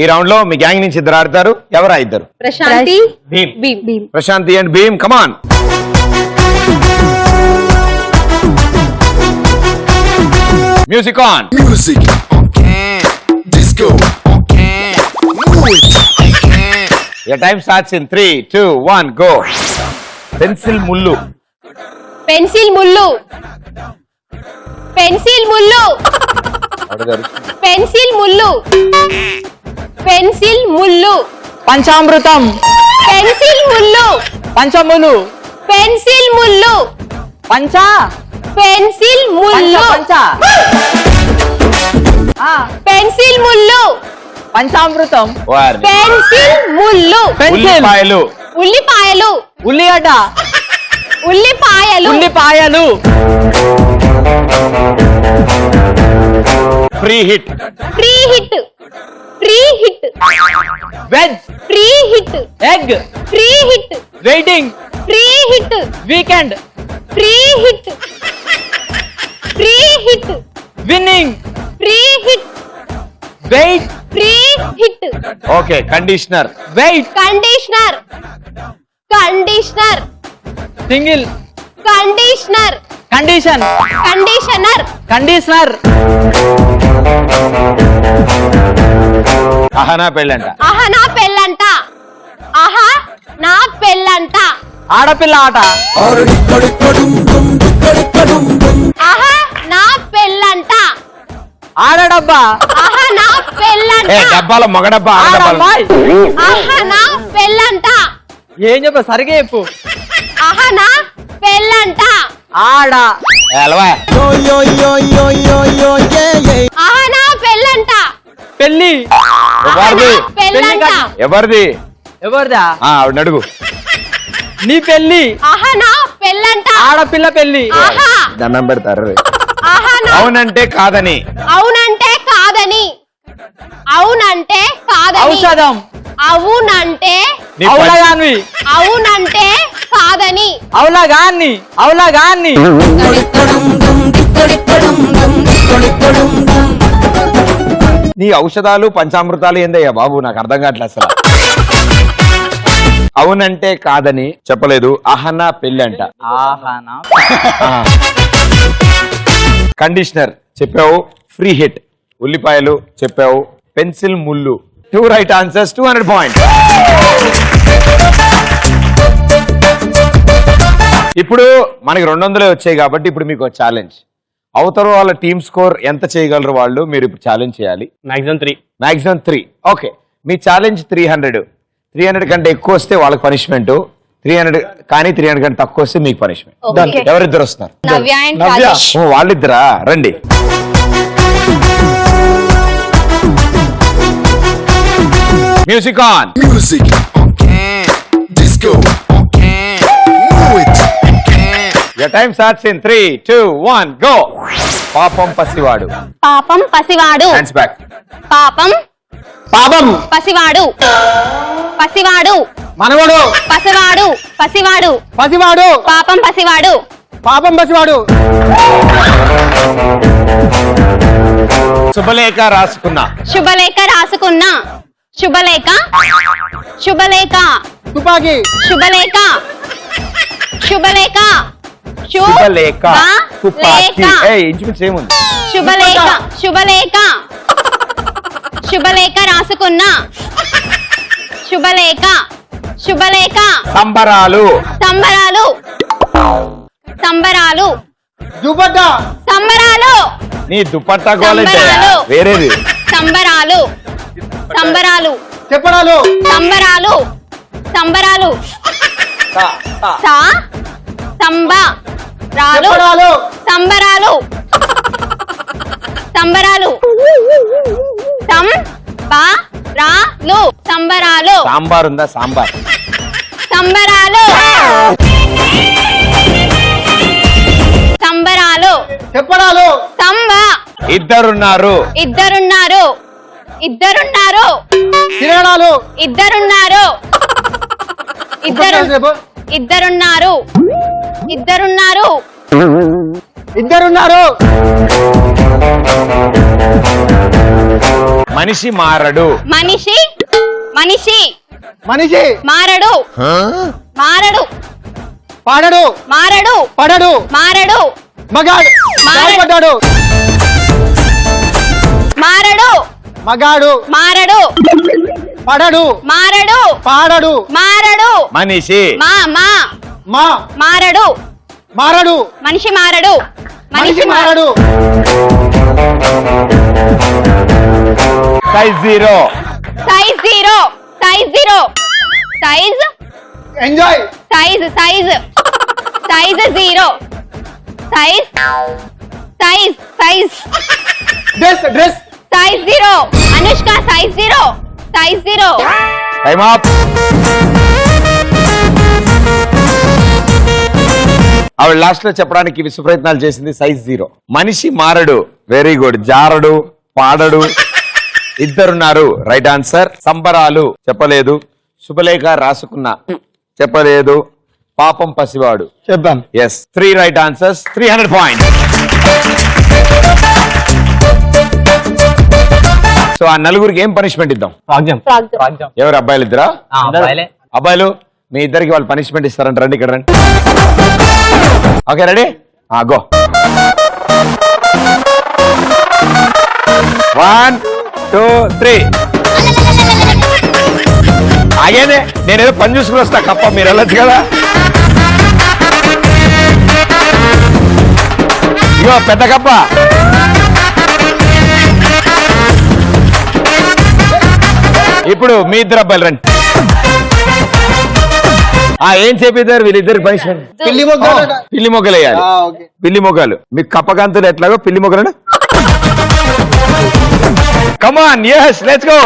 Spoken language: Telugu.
ఈ రౌండ్ లో మీ గ్యాంగ్ నుంచి ఇద్దరు ఆడతారు. ఎవరా ఇద్దరు? Prashanthi, Bheem. Prashanthi and Bheem, come on. Music on. Music on. Disco on. Move it. Your time starts in 3, 2, 1, go. Pencil mullu. Pencil ముళ్ళు, పెన్సిల్ ముళ్ళు, పెన్సిల్ ముళ్ళు, పెన్సిల్ ముళ్ళు, పంచామృతం, పెన్సిల్ ముళ్ళు, పంచములు, పెన్సిల్ ముళ్ళు, పంచ, పెన్సిల్ ముళ్ళు, పంచ, పెన్సిల్ ముళ్ళు, పంచామృతం, పెన్సిల్ ముళ్ళు, ఉల్లిపాయలు, ఉల్లిపాయలు, ఉల్లిగడ్డ, ఉల్లిపాయలు, ఉల్లిపాయలు, free hit, free hit, free hit, veg, free hit, egg, free hit, waiting, free hit, weekend, free hit, free hit, winning, free hit, wait, free hit, okay. Conditioner, wait, conditioner, conditioner, single, conditioner, condition, conditioner, conditioner, Ahana Pellanta. ఆహా నా పెళ్ళంట, ఆహా నా పెళ్ళంట, ఆడపిల్ల ఆట, ఆహా నా పెళ్ళంట, ఆడడబ్బా, ఆహా నా పెళ్ళంట, డబ్బాల మగ డబ్బా, ఆడమ్మాయి, ఆహా నా పెళ్ళంట, ఏం చెప్పు సరిగే చెప్పు, ఆహా నా పెళ్ళంట, ఆడ, ఎలవా ఆహా నా పెళ్ళంట, పెళ్ళి, ఎవరిది? పెళ్ళంట, ఎవరిది? ఎవరిదా, ఆవిడ అడుగు. నీ పెళ్ళి, ఆహా నా పెళ్ళంట, ఆడపిల్ల పెళ్ళి, ఆహా దండం పెడతారు. ఆహా నా అవునంటే కాదని, అవునంటే కాదని, అవునంటే కాదని, ఔషధం, అవునంటే, నీ అవులగాన్వి, అవునంటే కాదని, అవులగాన్ని, అవులగాన్ని, నీ ఔషధాలు పంచామృతాలు ఏందయ్యా బాబు, నాకు అర్థం కావట్లేదు అసలు. అవునంటే కాదని చెప్పలేదు. అహనా పెళ్ళి అంట. ఆహానా, కండిషనర్ చెప్పావు. ఫ్రీ హిట్ ఉల్లిపాయలు చెప్పావు. పెన్సిల్ ముళ్ళు. 2 రైట్ ఆన్సర్స్, 200 పాయింట్స్. ఇప్పుడు మనకి 200 వచ్చాయి కాబట్టి ఇప్పుడు మీకు ఛాలెంజ్. అవతల వాళ్ళ టీమ్ స్కోర్ ఎంత చేయగలరు వాళ్ళు, మీరు ఇప్పుడు ఛాలెంజ్ చేయాలి. మాక్సిమం 3. ఓకే, మీ ఛాలెంజ్ 300. 300 కంటే ఎక్కువ వస్తే వాళ్ళకి పనిష్మెంట్, 300 కానీ 300 కంటే తక్కువ వస్తే మీకు పనిష్మెంట్. Okay. ఎవరిద్దరు వస్తున్నారు? నవ్య అండ్ రాజేష్. ఓ, వాళ్ళిద్దరా, రండి. Music on. Music on. Disco on. Move it. Your time starts in 3, 2, 1, go. పాపం పసివాడు. పాపం పసివాడు, హ్యాండ్స్ బ్యాక్. పాపం పాపం పసివాడు, పసివాడు, మనవడు. పసివాడు, పసివాడు, పసివాడు. పాపం పసివాడు, పాపం పసివాడు. శుభలేఖ రాసుకున్నా. శుభలేఖ రాసుకున్నా, శుభలేఖ, శుభలేఖ, తుపాకీ. శుభలేఖ, శుభలేఖ, శుభలేఖ తుపాకీ. శుభలేఖ, ఇంచుమించు ఏముంది? శుభలేఖ, శుభలేఖ, శుభలేఖ రాసుకున్నా, శుభలేఖ, శుభలేఖ, సంబరాలు. సంబరాలు, సంబరాలు, దుపట్టా. సంబరాలు, నీ దుపట్టా గోలంటే సంబరాలు. వేరేది. సంబరాలు, సంబరాలు, చెప్పడాలు. సంబరాలు, సంబరాలు, సా సంబరాలు, సంబరాలు, సంబరాలు, సంబరాలు, సంబరాలు, సాంబార్ ఉందా? సాంబార్. సంబరాలు, సంబరాలు, చెప్పడాలు. ఇద్దరున్నారు. ఇద్దరున్నారు, ఇద్దరున్నారు, తిరగడాలు. ఇద్దరున్నారు, ఇద్దరు, ఇద్దరున్నారు, ఇద్దరున్నారు, ఇద్దరున్నారు. మనిషి మారడు. మనిషి మనిషి మనిషి మారడు మారడు పాడడు. మారడు పడడు. మారడు మగాడు. మారడు. పడ్డాడు. మారడు మగాడు. మారడు పడడు. మారడు పాడడు. మారడు మనిషి మా మా మా మారడు మారడు. మనిషి మారడు మనిషి మారడు. Size zero. Size zero size zero size enjoy. Size size size zero size size size dress. Dress. Size zero Anushka size zero size zero time up. ఆవిడ లాస్ట్ లో చెప్పడానికి విశ్వ ప్రయత్నాలు చేసింది సైజ్ జీరో. మనిషి మారడు, వెరీ గుడ్. జారడు, పాడడు, ఇద్దరున్నారు, రైట్ ఆన్సర్. సంబరాలు చెప్పలేదు. శుభలేఖ రాసుకున్న చెప్పలేదు. పాపం పసివాడు చెప్పాం. Yes. 3 right answers, 300 points. So ఆ నలుగురికి ఏం పనిష్మెంట్ ఇద్దాం? ఎవరు అబ్బాయిలు ఇద్దరా? అబ్బాయిలు మీ ఇద్దరికి వాళ్ళు పనిష్మెంట్ ఇస్తారంట. రండి ఇక్కడ రండి. Okay ready? గో. 1 2 3. ఆగేనే, నేనేదో పని చూసుకుని వస్తా. కప్ప మీరు వెళ్ళొచ్చు కదా. ఇగో పెద్ద కప్ప. ఇప్పుడు మీ ఇద్దరు అబ్బాయిలు రండి. ఏం చేపిద్దారు వీళ్ళిద్దరికి పనిష్మెంట్? పిల్లి మొగ్గలు. పిల్లి మొగ్గలు వేయాలి. ఓకే. పిల్లి మొగ్గలు. మీకు కప్పగంతులు ఎట్లాగో పిల్లి మొగ్గలు. కమాన్, yes, let's go.